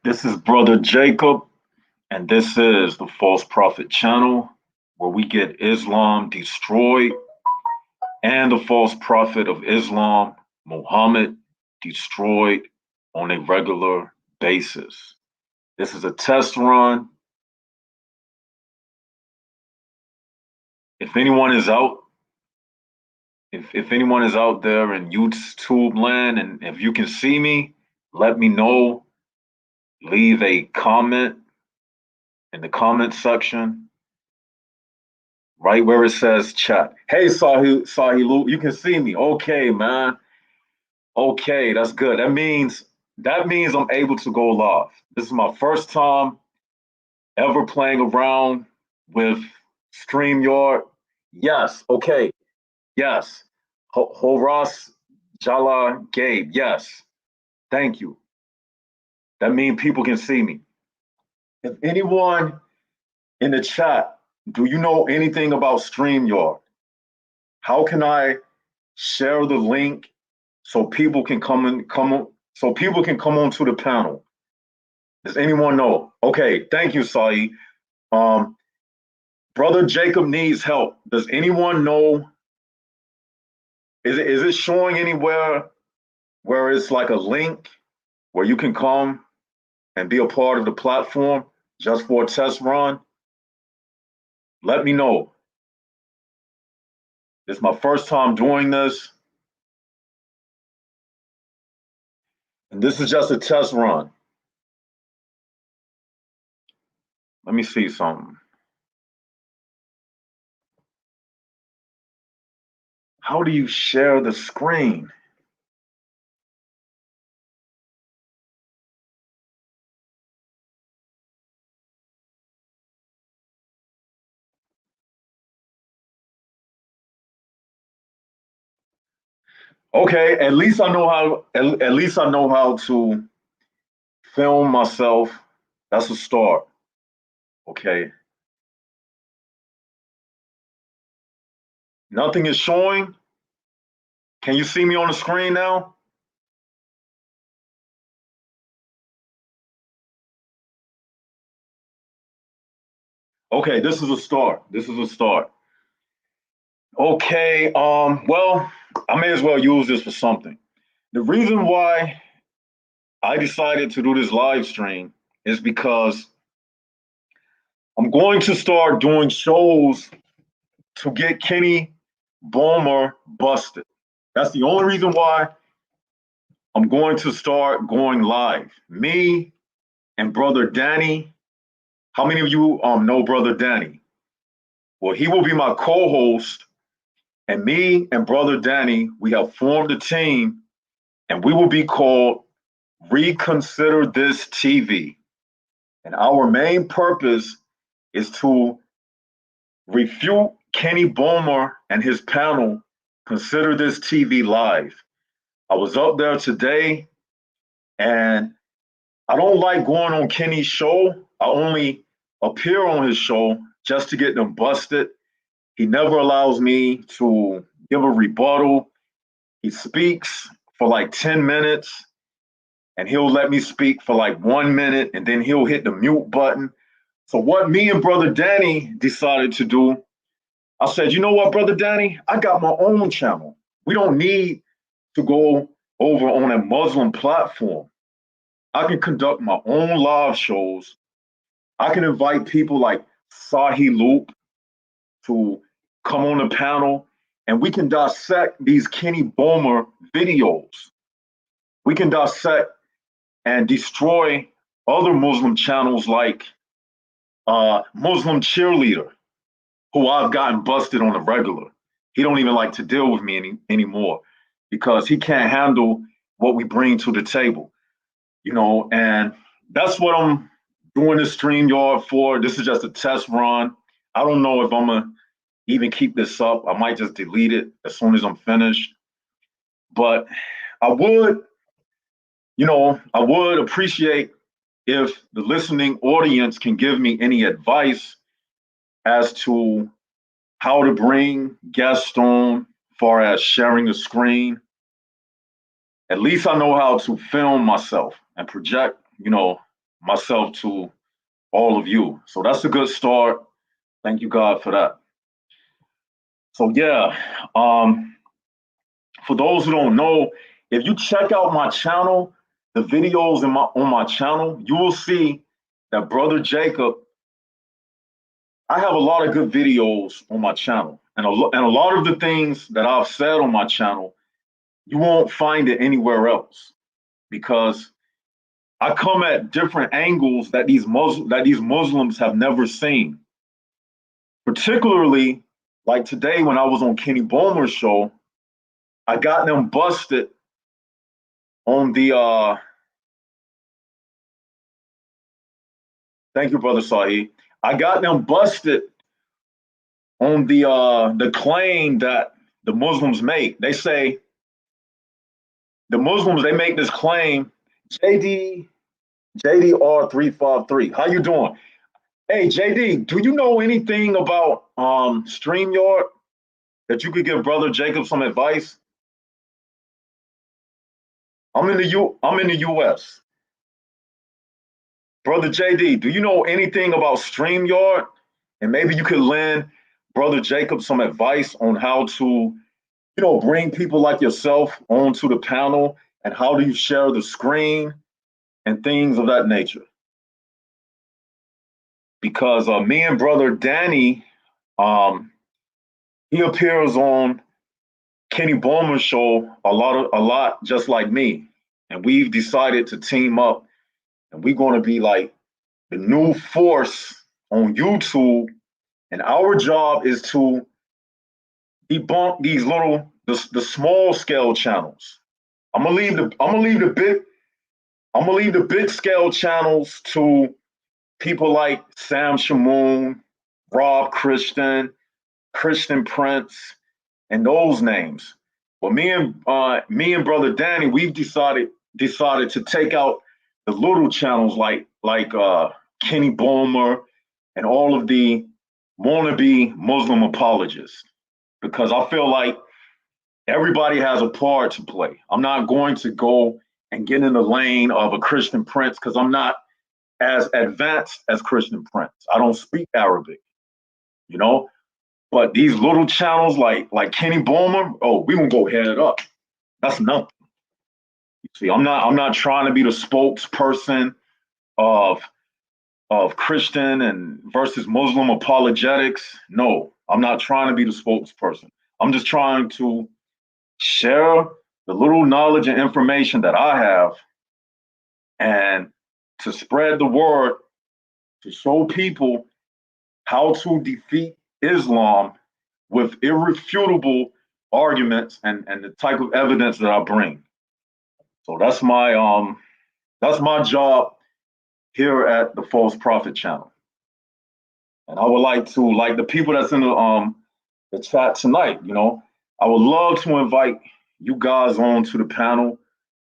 This is Brother Jacob, and this is the False Prophet channel where we get Islam destroyed and the false prophet of Islam, Muhammad, destroyed on a regular basis. This is a test run. If anyone is out, if anyone is out there in YouTube land and if you can see me, let me know. Leave a comment in the comment section right where it says chat. Hey, Sahilu, you can see me. Okay, man. Okay, that's good. That means I'm able to go live. This is my first time ever playing around with StreamYard. Yes, okay. Yes. Horas Jala Gabe. Yes. Thank you. That means people can see me. If anyone in the chat, do you know anything about StreamYard? How can I share the link so people can come onto the panel? Does anyone know? Okay, thank you, Sai. Um, Brother Jacob needs help. Does anyone know? Is it showing anywhere where it's like a link where you can come and be a part of the platform just for a test run? Let me know. It's my first time doing this, and this is just a test run. Let me see something. How do you share the screen? Okay, at least I know how. At least I know how to film myself. That's a start. Okay. Nothing is showing. Can you see me on the screen now? Okay, this is a start. This is a start. Okay, well, I may as well use this for something. The reason why I decided to do this live stream is because I'm going to start doing shows to get Kenny Bomer busted. That's the only reason why I'm going to start going live. Me and Brother Danny. How many of you know Brother Danny? Well, he will be my co-host, and me and Brother Danny, we have formed a team, and we will be called Reconsider This TV. And our main purpose is to refute Kenny Bomer and his panel, Consider This TV Live. I was up there today, and I don't like going on Kenny's show. I only appear on his show just to get them busted. He never allows me to give a rebuttal. He speaks for like 10 minutes and he'll let me speak for like 1 minute and then he'll hit the mute button. So, what me and Brother Danny decided to do, I said, you know what, Brother Danny? I got my own channel. We don't need to go over on a Muslim platform. I can conduct my own live shows. I can invite people like Sahi Loop to come on the panel and we can dissect these Kenny Bomer videos. We can dissect and destroy other Muslim channels like Muslim Cheerleader, who I've gotten busted on the regular. He don't even like to deal with me anymore because he can't handle what we bring to the table, and that's what I'm doing this StreamYard for. This is just a test run. I don't know if I'm gonna even keep this up. I might just delete it as soon as I'm finished. But I would, I would appreciate if the listening audience can give me any advice as to how to bring guests on, far as sharing the screen. At least I know how to film myself and project, myself to all of you. So that's a good start. Thank you, God, for that. So yeah, for those who don't know, if you check out my channel, the videos on my channel, you will see that Brother Jacob, I have a lot of good videos on my channel. And a lot of the things that I've said on my channel, you won't find it anywhere else because I come at different angles that these Muslims have never seen. Particularly like today when I was on Kenny Bowmer's show, I got them busted on the thank you, Brother Sahih. I got them busted on the claim that the Muslims make. They say the Muslims, they make this claim, JDR353. How you doing? Hey JD, do you know anything about StreamYard that you could give Brother Jacob some advice? I'm in the US. Brother JD, do you know anything about StreamYard? And maybe you could lend Brother Jacob some advice on how to, bring people like yourself onto the panel and how do you share the screen and things of that nature. Because me and Brother Danny, he appears on Kenny Bowman's show a lot just like me. And we've decided to team up and we're going to be like the new force on YouTube. And our job is to debunk these the small scale channels. I'm gonna leave the big scale channels to people like Sam Shamoon, Rob Christian, Christian Prince, and those names. But me and Brother Danny, we've decided to take out the little channels like Kenny Bowmer and all of the wannabe Muslim apologists, because I feel like everybody has a part to play. I'm not going to go and get in the lane of a Christian Prince because I'm not as advanced as Christian Prince. I don't speak Arabic, you know. But these little channels like Kenny Bowmer, oh, we gonna go head up. That's nothing. See, I'm not trying to be the spokesperson of Christian and versus Muslim apologetics. No, I'm not trying to be the spokesperson. I'm just trying to share the little knowledge and information that I have and to spread the word to show people how to defeat Islam with irrefutable arguments and the type of evidence that I bring. So that's my job here at the False Prophet channel. And I would like to, like the people that's in the chat tonight, I would love to invite you guys on to the panel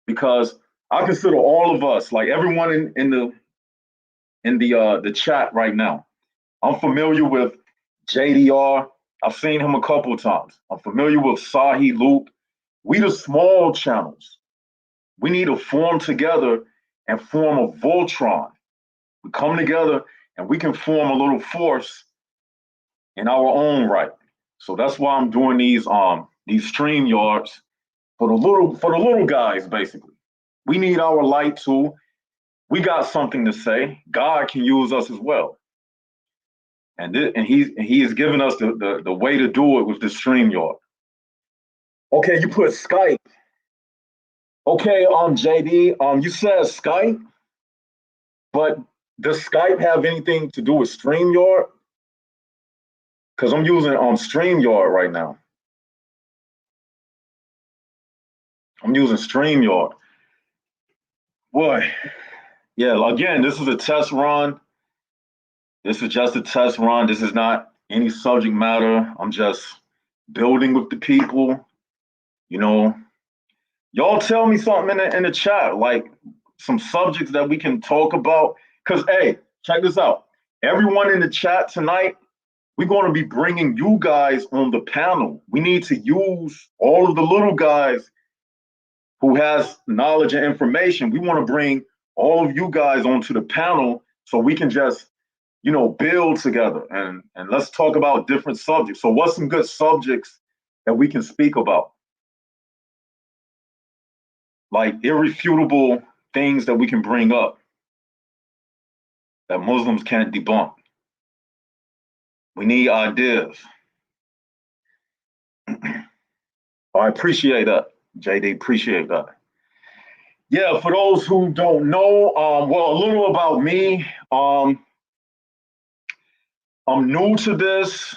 because I consider all of us, like everyone in the chat right now. I'm familiar with JDR. I've seen him a couple of times. I'm familiar with Sahih Luke. We the small channels. We need to form together and form a Voltron. We come together and we can form a little force in our own right. So that's why I'm doing these StreamYards for the little guys, basically. We need our light too. We got something to say. God can use us as well. And he has given us the way to do it with the StreamYard. Okay, you put Skype. Okay, JD, you said Skype, but does Skype have anything to do with StreamYard? Because I'm using StreamYard right now. I'm using StreamYard. Boy, yeah, again, this is a test run. This is just a test run. This is not any subject matter. I'm just building with the people. Y'all tell me something in the chat, like some subjects that we can talk about. Because, hey, check this out. Everyone in the chat tonight, we're going to be bringing you guys on the panel. We need to use all of the little guys who has knowledge and information. We want to bring all of you guys onto the panel so we can just, build together and let's talk about different subjects. So what's some good subjects that we can speak about? Like irrefutable things that we can bring up that Muslims can't debunk. We need ideas. I appreciate that, JD. Appreciate that. Yeah, for those who don't know, well, a little about me. I'm new to this.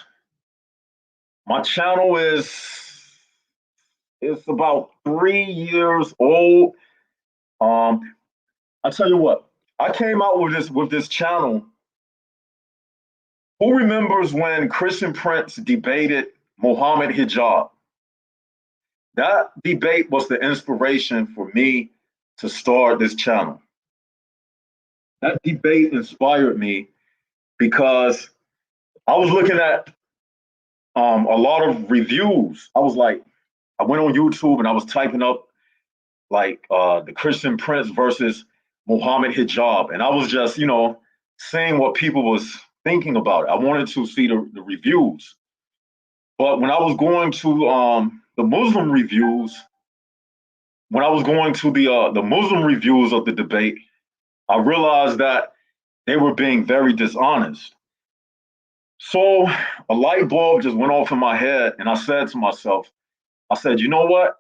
My channel it's about 3 years old. I tell you what, I came out with this channel. Who remembers when Christian Prince debated Muhammad Hijab? That debate was the inspiration for me to start this channel. That debate inspired me because I was looking at a lot of reviews. I went on YouTube and I was typing up like the Christian Prince versus Muhammad Hijab, and I was just seeing what people was thinking about it. I wanted to see the reviews, but when I was going to the Muslim reviews, when I was going to the Muslim reviews of the debate, I realized that they were being very dishonest. So a light bulb just went off in my head, and I said to myself, I said, you know what?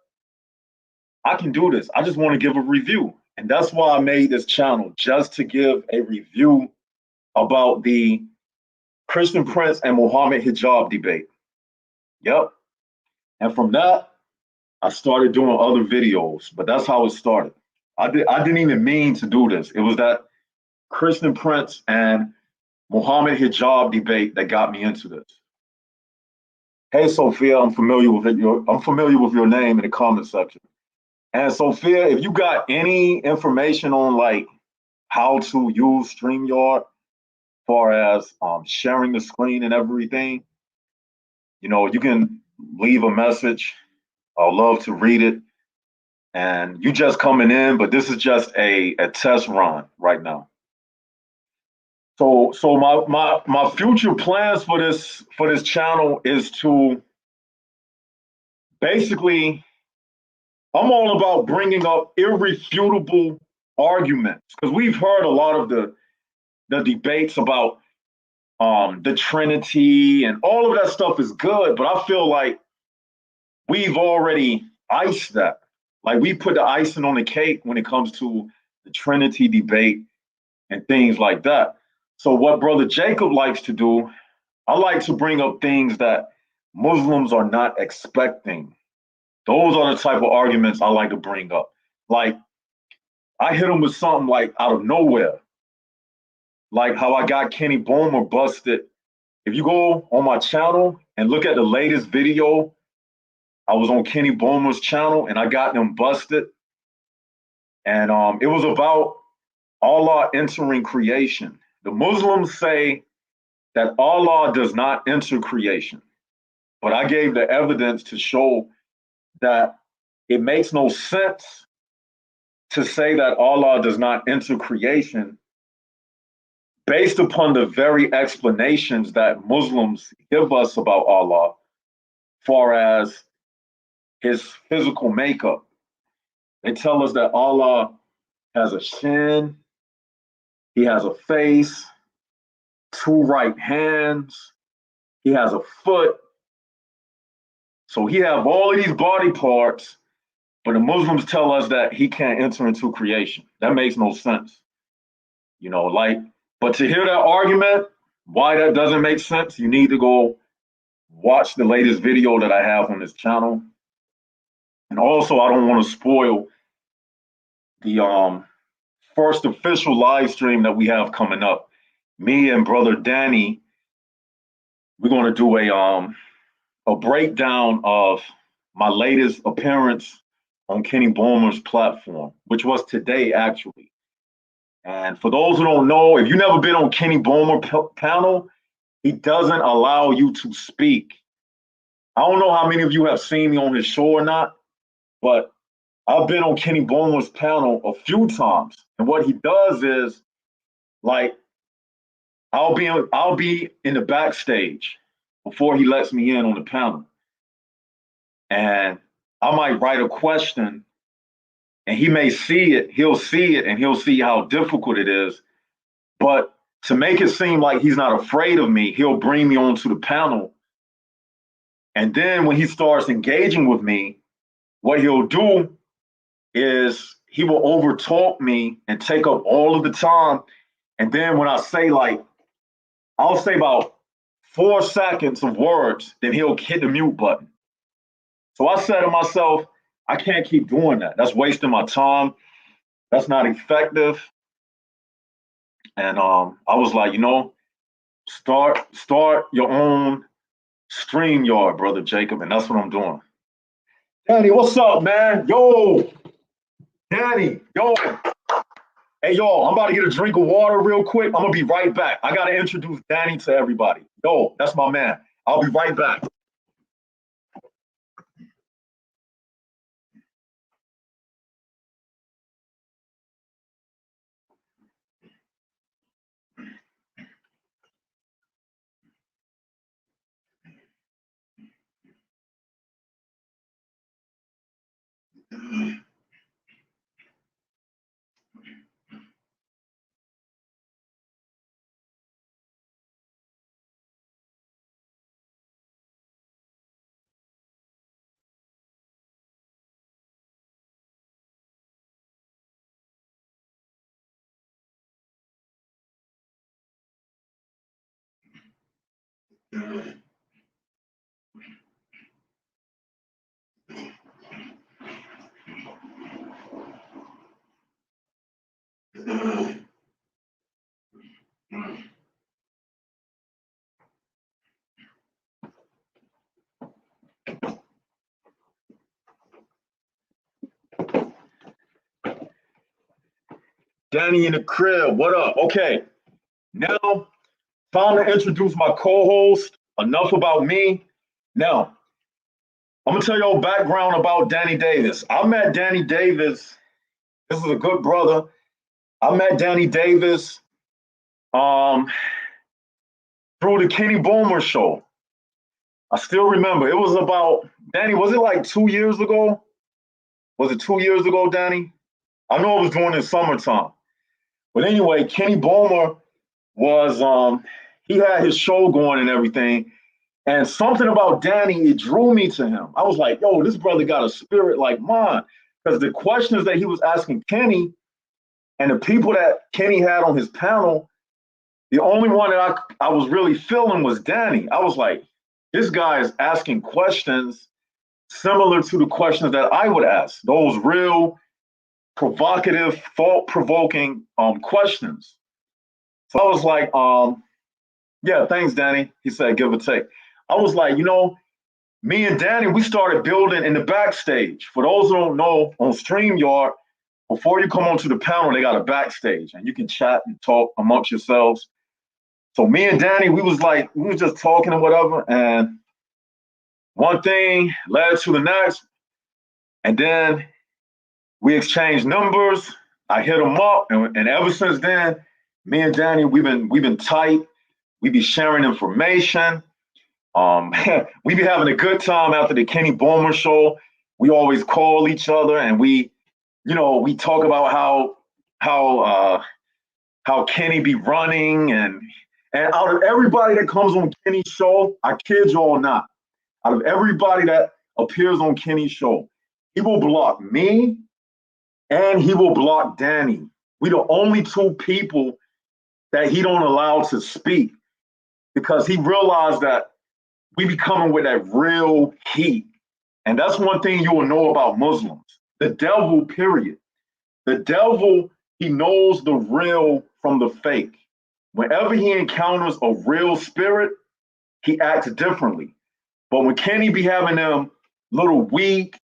I can do this. I just want to give a review. And that's why I made this channel, just to give a review about the Christian Prince and Muhammad Hijab debate. Yep. And from that, I started doing other videos, but that's how it started. I didn't even mean to do this. It was that Christian Prince and Muhammad Hijab debate that got me into this. Hey Sophia, I'm familiar with your name in the comment section. And Sophia, if you got any information on like how to use StreamYard, as far as sharing the screen and everything, you can leave a message. I'll love to read it. And you just coming in, but this is just a test run right now. So my future plans for this channel is to basically, I'm all about bringing up irrefutable arguments, because we've heard a lot of the debates about the Trinity and all of that stuff is good, but I feel like we've already iced that. Like we put the icing on the cake when it comes to the Trinity debate and things like that. So what Brother Jacob likes to do, I like to bring up things that Muslims are not expecting. Those are the type of arguments I like to bring up. Like I hit them with something like out of nowhere. Like how I got Kenny Boomer busted. If you go on my channel and look at the latest video, I was on Kenny Boomer's channel and I got them busted. And it was about Allah entering creation. The Muslims say that Allah does not enter creation. But I gave the evidence to show that it makes no sense to say that Allah does not enter creation based upon the very explanations that Muslims give us about Allah, far as his physical makeup. They tell us that Allah has a shin, he has a face, two right hands, he has a foot. So he have all of these body parts, but the Muslims tell us that he can't enter into creation. That makes no sense. But to hear that argument, why that doesn't make sense, you need to go watch the latest video that I have on this channel. And also, I don't want to spoil the first official live stream that we have coming up. Me and Brother Danny, we're going to do a breakdown of my latest appearance on Kenny Boomer's platform, which was today, actually. And for those who don't know, if you've never been on Kenny Boomer panel, he doesn't allow you to speak. I don't know how many of you have seen me on his show or not, but I've been on Kenny Boomer's panel a few times, And what he does is like I'll be in the backstage before he lets me in on the panel, and I might write a question, and he may see it. He'll see it, and he'll see how difficult it is. But to make it seem like he's not afraid of me, he'll bring me onto the panel, and then when he starts engaging with me, what he'll do is he will overtalk me and take up all of the time. And then when I say like, I'll say about 4 seconds of words, then he'll hit the mute button. So I said to myself, I can't keep doing that. That's wasting my time. That's not effective. And I was like, start your own StreamYard, brother Jacob, and that's what I'm doing. Danny, what's up, man? Yo, Danny, yo. Hey, yo, I'm about to get a drink of water real quick. I'm gonna be right back. I gotta introduce Danny to everybody. Yo, that's my man. I'll be right back. Danny in the crib, what up? Okay, now time to introduce my co-host. Enough about me. Now, I'm gonna tell you a background about Danny Davis. I met Danny Davis. This is a good brother. I met Danny Davis um, through the Kenny Boomer show. I still remember. It was about Danny. Was it like 2 years ago? Was it 2 years ago, Danny? I know it was during the summertime. But anyway, Kenny Boomer was he had his show going and everything. And something about Danny, it drew me to him. I was like, yo, this brother got a spirit like mine. Because the questions that he was asking Kenny and the people that Kenny had on his panel, the only one that I was really feeling was Danny. I was like, this guy is asking questions similar to the questions that I would ask, those real provocative, thought-provoking questions. So I was like, yeah, thanks, Danny. He said, give or take. I was like, me and Danny, we started building in the backstage. For those who don't know, on StreamYard, before you come onto the panel, they got a backstage, and you can chat and talk amongst yourselves. So me and Danny, we was just talking and whatever, and one thing led to the next, and then we exchanged numbers. I hit him up, and ever since then, me and Danny, we've been tight. We be sharing information. We be having a good time after the Kenny Boomer show. We always call each other, and we talk about how Kenny be running, and out of everybody that comes on Kenny's show, I kid you all not, out of everybody that appears on Kenny's show, he will block me and he will block Danny. We the only two people that he don't allow to speak because he realized that we be coming with that real heat. And that's one thing you will know about Muslims. The devil, period. The devil, he knows the real from the fake. Whenever he encounters a real spirit, he acts differently. But when Kenny be having them little weak,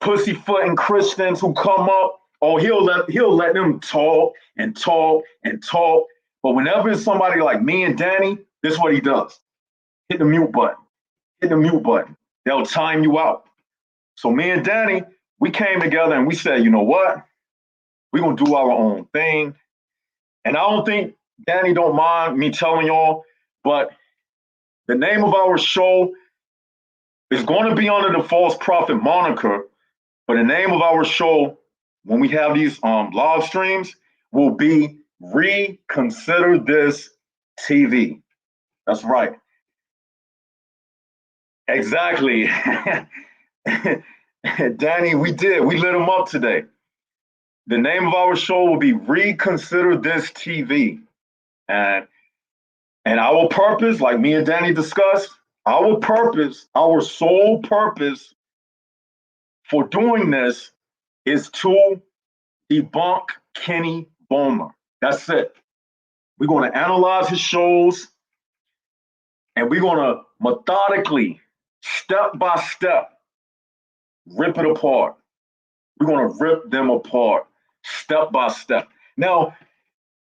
pussyfooting Christians who come up, oh, he'll let them talk and talk and talk. But whenever it's somebody like me and Danny, this is what he does. Hit the mute button. Hit the mute button. They'll time you out. So me and Danny, we came together and we said, you know what? We're gonna do our own thing. And I don't think Danny don't mind me telling y'all, but the name of our show is going to be under the false prophet moniker. But the name of our show, when we have these live streams, will be Reconsider This TV. That's right. Exactly. Danny, we did. We lit him up today. The name of our show will be Reconsider This TV. And our purpose, like me and Danny discussed, our purpose, our sole purpose for doing this is to debunk Kenny Bowmer. That's it. We're going to analyze his shows and we're going to methodically, step by step, rip it apart. We're going to rip them apart step by step. Now,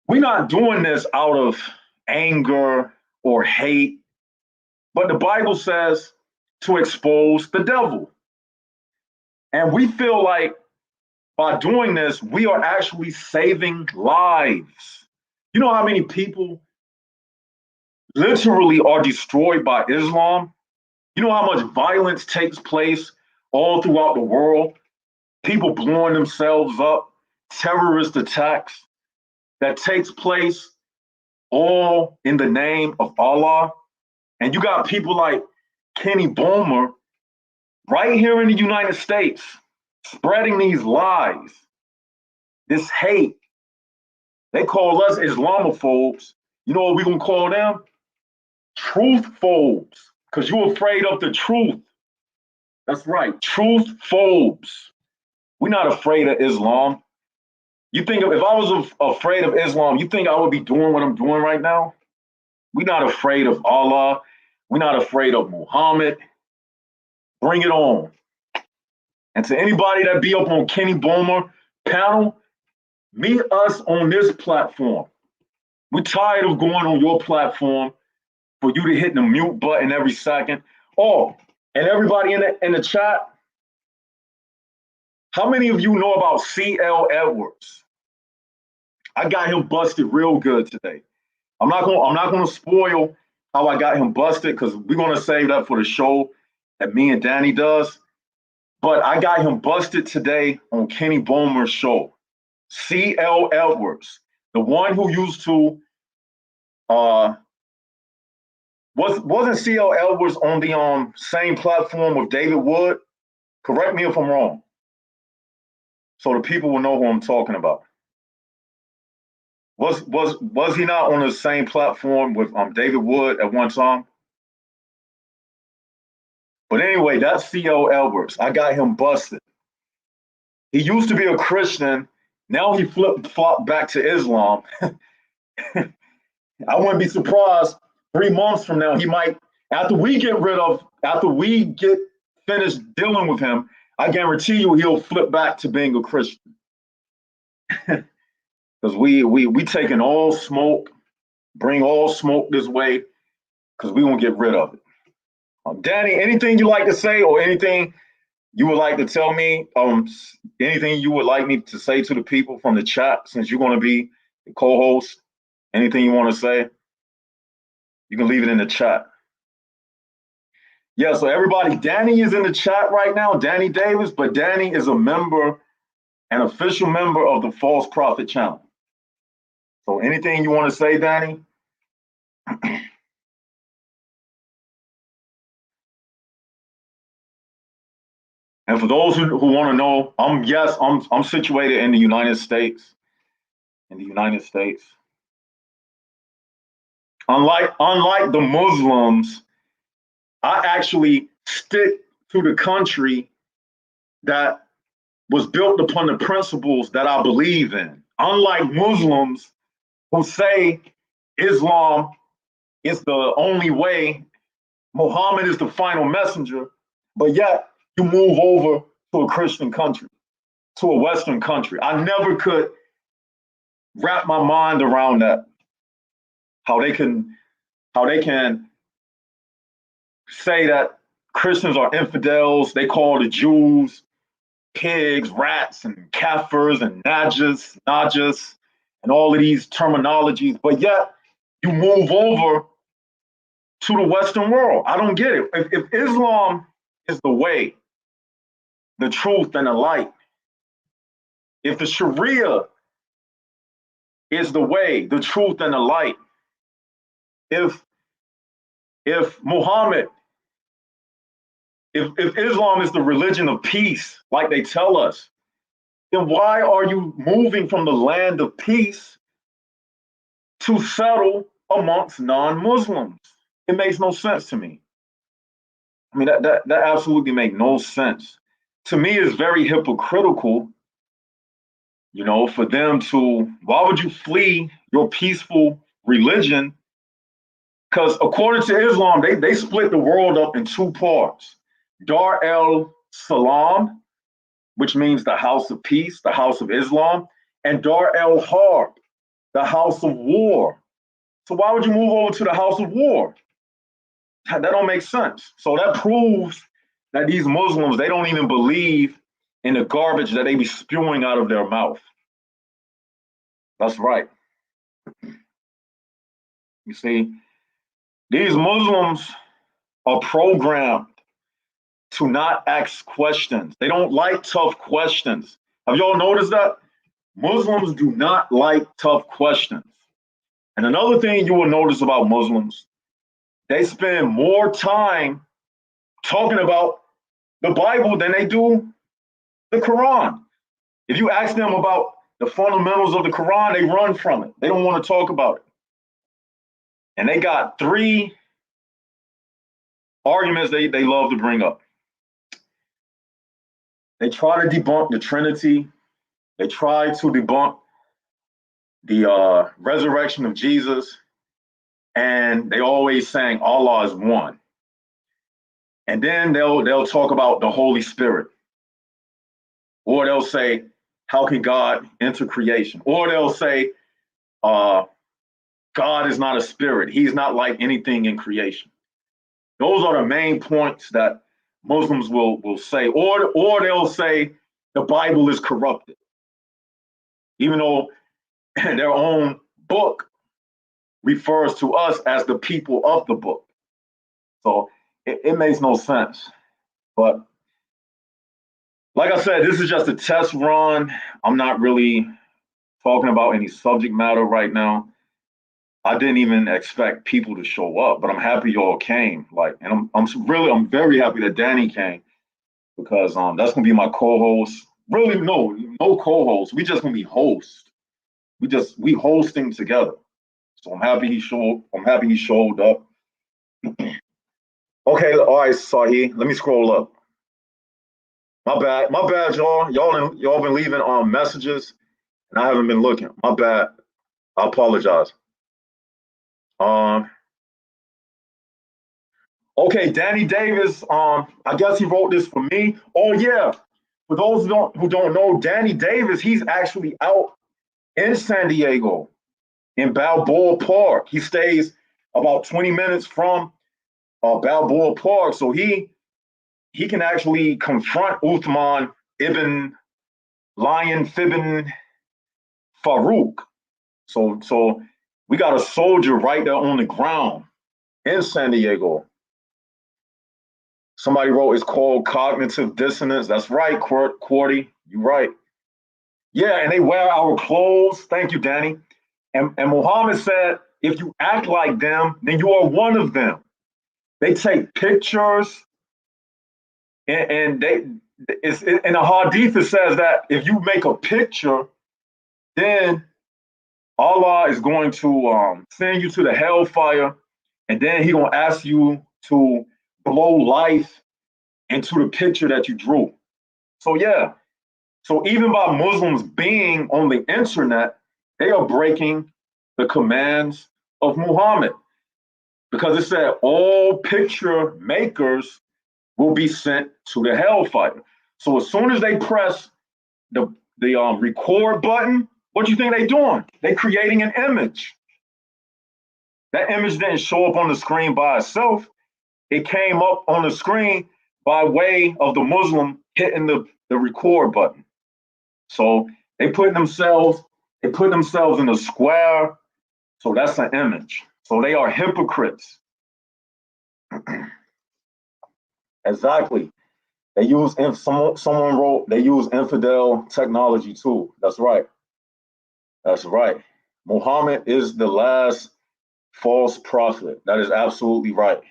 we're not doing this out of anger or hate, but the Bible says to expose the devil. And we feel like by doing this, we are actually saving lives. You know how many people literally are destroyed by Islam? You know how much violence takes place all throughout the world? People blowing themselves up, terrorist attacks that takes place all in the name of Allah. And you got people like Kenny Bowmer right here in the United States spreading these lies, this hate. They call us Islamophobes. You know what we're going to call them? Truthphobes, because you're afraid of the truth. That's right, truthphobes. We're not afraid of Islam. You think if I was afraid of Islam, you think I would be doing what I'm doing right now? We're not afraid of Allah. We're not afraid of Muhammad. Bring it on. And to anybody that be up on Kenny Bowmer panel, meet us on this platform. We're tired of going on your platform for you to hit the mute button every second. Oh, and everybody in the chat, how many of you know about C.L. Edwards? I got him busted real good today. I'm not gonna spoil how I got him busted because we're gonna save that for the show that me and Danny does. But I got him busted today on Kenny Bowmer's show. C.L. Edwards, the one who used to wasn't C.L. Edwards on the same platform with David Wood? Correct me if I'm wrong, so the people will know who I'm talking about. Was he not on the same platform with David Wood at one time? But anyway, that's C.L. Edwards. I got him busted. He used to be a Christian. Now he flopped back to Islam. I wouldn't be surprised 3 months from now, he might, after we get finished dealing with him, I guarantee you he'll flip back to being a Christian. Because we taking all smoke, bring all smoke this way, because we won't get rid of it. Danny, anything you like to say or anything you would like to tell me? Anything you would like me to say to the people from the chat, since you're going to be the co-host? Anything you want to say? You can leave it in the chat. Yeah, so everybody, Danny is in the chat right now, Danny Davis, but Danny is an official member of the False Prophet channel. So anything you want to say, Danny? And for those who want to know, I'm situated in the United States. Unlike the Muslims, I actually stick to the country that was built upon the principles that I believe in. Unlike Muslims who say Islam is the only way, Muhammad is the final messenger, but yet you move over to a Christian country, to a Western country. I never could wrap my mind around that. How they can say that Christians are infidels. They call the Jews pigs, rats, and kafirs and najas, and all of these terminologies, but yet you move over to the Western world. I don't get it. If Islam is the way, the truth, and the light, if the Sharia is the way, the truth, and the light, if Muhammad, if Islam is the religion of peace, like they tell us, then why are you moving from the land of peace to settle amongst non-Muslims? It makes no sense to me. I mean, that absolutely makes no sense. To me, it's very hypocritical, for them to, why would you flee your peaceful religion? Because according to Islam, they split the world up in two parts. Dar el Salam, which means the house of peace, the house of Islam, and Dar el Harb, the house of war. So why would you move over to the house of war? That don't make sense. So that proves that these Muslims, they don't even believe in the garbage that they be spewing out of their mouth. That's right. You see, these Muslims are programmed to not ask questions. They don't like tough questions. Have y'all noticed that? Muslims do not like tough questions. And another thing you will notice about Muslims, they spend more time talking about the Bible than they do the Quran. If you ask them about the fundamentals of the Quran, they run from it. They don't want to talk about it. And they got three arguments they love to bring up. They try to debunk the Trinity. They try to debunk the resurrection of Jesus. And they always saying Allah is one. And then they'll talk about the Holy Spirit. Or they'll say, how can God enter creation? Or they'll say, God is not a spirit. He's not like anything in creation. Those are the main points that Muslims will say. Or they'll say the Bible is corrupted. Even though their own book refers to us as the people of the book. So it makes no sense. But like I said, this is just a test run. I'm not really talking about any subject matter right now. I didn't even expect people to show up, but I'm happy y'all came. And I'm very happy that Danny came, because that's gonna be my co-host. Really, no co-host. We just gonna be hosts. We hosting together. So I'm happy he showed up. Okay, all right, Sahi. Let me scroll up. My bad, y'all. Y'all been leaving messages, and I haven't been looking. My bad. I apologize. Okay, Danny Davis. I guess he wrote this for me. Oh yeah. For those who don't know, Danny Davis, he's actually out in San Diego, in Balboa Park. He stays about 20 minutes from Balboa Park, so he can actually confront Uthman ibn Lion Fibn Farouk. So we got a soldier right there on the ground in San Diego. Somebody wrote it's called cognitive dissonance. That's right, Quarty. You're right. Yeah, and they wear our clothes. Thank you, Danny. And Muhammad said, if you act like them, then you are one of them. They take pictures, and in the hadith it says that if you make a picture, then Allah is going to send you to the hellfire, and then He gonna ask you to blow life into the picture that you drew. So yeah, so even by Muslims being on the internet, they are breaking the commands of Muhammad, because it said all picture makers will be sent to the hellfire. So as soon as they press the record button, what do you think they're doing? They're creating an image. That image didn't show up on the screen by itself. It came up on the screen by way of the Muslim hitting the record button. So they put themselves in a square. So that's an image. So they are hypocrites. Exactly. They use someone wrote they use infidel technology too. That's right. That's right. Muhammad is the last false prophet. That is absolutely right.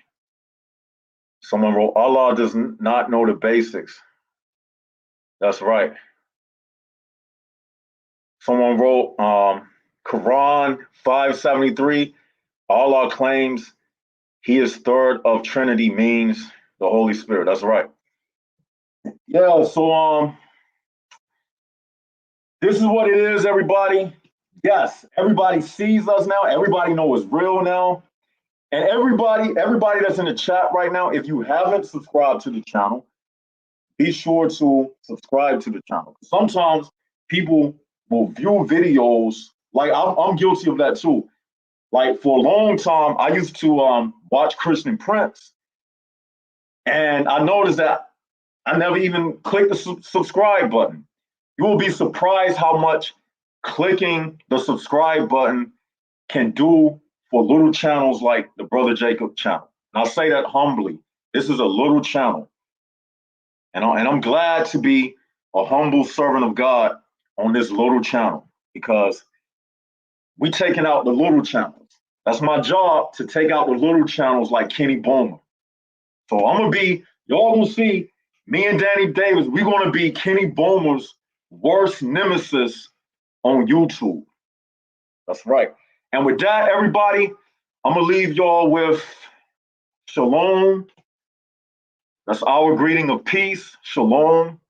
Someone wrote Allah does not know the basics. That's right. Someone wrote Quran 573. Allah claims he is third of Trinity, means the Holy Spirit. That's right. Yeah, so this is what it is, everybody. Yes, everybody sees us now. Everybody knows it's real now. And everybody that's in the chat right now, if you haven't subscribed to the channel, be sure to subscribe to the channel. Sometimes people will view videos, like I'm guilty of that too. Like for a long time, I used to watch Christian Prince, and I noticed that I never even clicked the subscribe button. You will be surprised how much clicking the subscribe button can do for little channels like the Brother Jacob channel. And I'll say that humbly. This is a little channel. And I'm glad to be a humble servant of God on this little channel, because we taking out the little channels. That's my job, to take out the little channels like Kenny Bowman. So y'all gonna see me and Danny Davis, we're gonna be Kenny Bowman's worst nemesis on YouTube. That's right. And with that, everybody, I'm gonna leave y'all with shalom. That's our greeting of peace, shalom.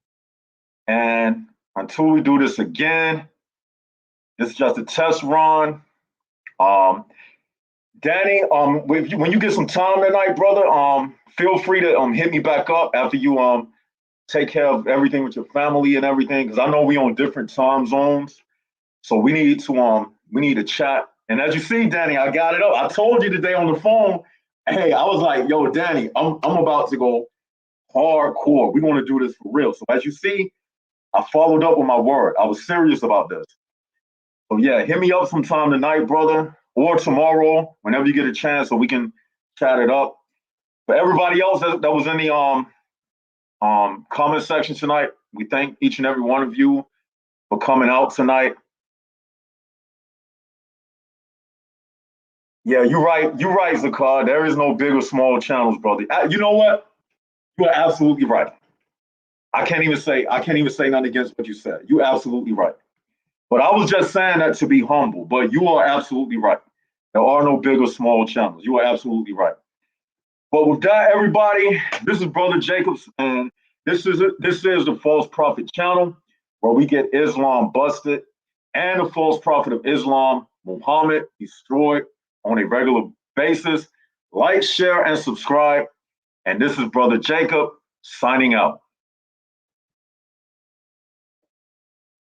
And until we do this again, this is just a test run. Danny, when you get some time tonight, brother, feel free to hit me back up after you take care of everything with your family and everything, because I know we on different time zones, so we need to chat. And as you see, Danny, I got it up. I told you today on the phone. Hey, I was like, yo, Danny, I'm about to go hardcore. We're going to do this for real. So as you see, I followed up with my word. I was serious about this. So yeah, hit me up sometime tonight, brother, or tomorrow, whenever you get a chance, so we can chat it up. For everybody else that was in the comment section tonight, we thank each and every one of you for coming out tonight. Yeah, you're right, Zakar. There is no big or small channels, brother. You know what? You are absolutely right. I can't even say nothing against what you said. You're absolutely right. But I was just saying that to be humble. But you are absolutely right. There are no big or small channels. You are absolutely right. But with that, everybody, this is Brother Jacobs, and this is the False Prophet channel, where we get Islam busted and the false prophet of Islam, Muhammad, destroyed on a regular basis. Like, share, and subscribe. And this is Brother Jacob signing out.